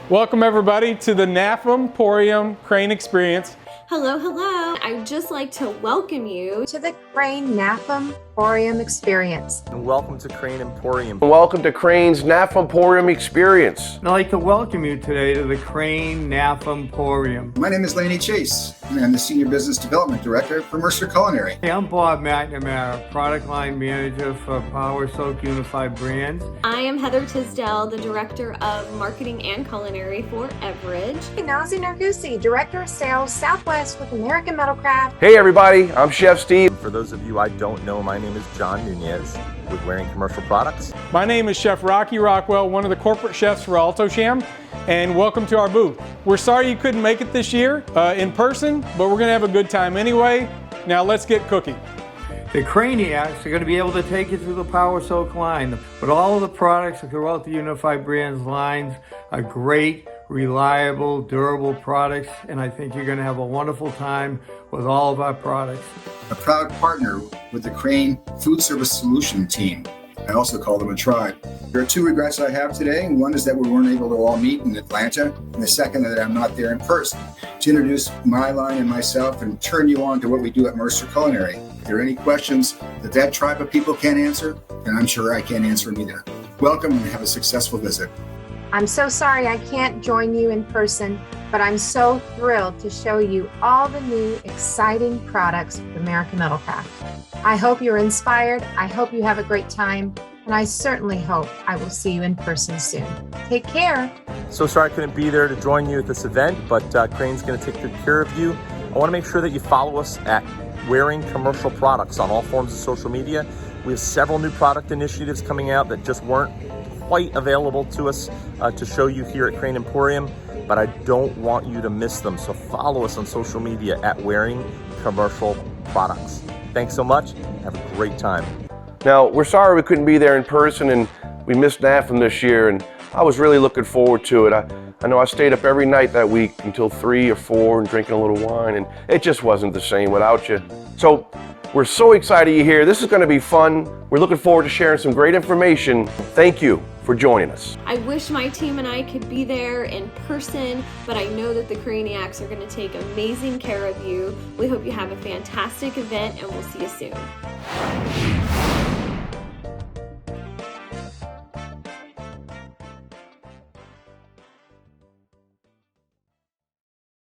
Welcome everybody to the NAFEMporium Chrane Experience. Hello, hello. I'd just like to welcome you to the Chrane NAFEMporium Experience. And welcome to Chrane Emporium. Welcome to Crane's NAFEMporium Experience. I'd like to welcome you today to the Chrane NAFEMporium. My name is Laney Chase, and I'm the Senior Business Development Director for Mercer Culinary. Hey, I'm Bob McNamara, Product Line Manager for Power Soak Unified Brands. I am Heather Tisdale, the Director of Marketing and Culinary for Everidge. Nazi Nargusi, Director of Sales, Southwest with American Metalcraft. Hey everybody, I'm Chef Steve. For those of you I don't know, my name is John Nunez with Wearing Commercial Products. My name is Chef Rocky Rockwell, one of the corporate chefs for Alto Sham, and welcome to our booth. We're sorry you couldn't make it this year in person, but we're gonna have a good time anyway. Now let's get cooking. The Craniacs are going to be able to take you through the Power Soak line, but all of the products throughout the Unified Brands lines are great, reliable, durable products, and I think you're going to have a wonderful time with all of our products. A proud partner with the Chrane Food Service Solution Team. I also call them a tribe. There are two regrets I have today. One is that we weren't able to all meet in Atlanta, and the second that I'm not there in person to introduce my line and myself and turn you on to what we do at Mercer Culinary. If there are any questions that tribe of people can't answer, then I'm sure I can't answer them either. Welcome and have a successful visit. I'm so sorry I can't join you in person, but I'm so thrilled to show you all the new exciting products with American Metalcraft. I hope you're inspired, I hope you have a great time, and I certainly hope I will see you in person soon. Take care. So sorry I couldn't be there to join you at this event, but Crane's going to take good care of you. I want to make sure that you follow us at Wearing Commercial Products on all forms of social media. We have several new product initiatives coming out that just weren't quite available to us to show you here at Chrane Emporium, but I don't want you to miss them. So follow us on social media at Wearing Commercial Products. Thanks so much. Have a great time. Now, we're sorry we couldn't be there in person and we missed NAFEM this year, and I was really looking forward to it. I know I stayed up every night that week until 3 or 4 and drinking a little wine, and it just wasn't the same without you. So we're so excited you're here. This is going to be fun. We're looking forward to sharing some great information. Thank you for joining us. I wish my team and I could be there in person, but I know that the Craniacs are going to take amazing care of you. We hope you have a fantastic event, and we'll see you soon.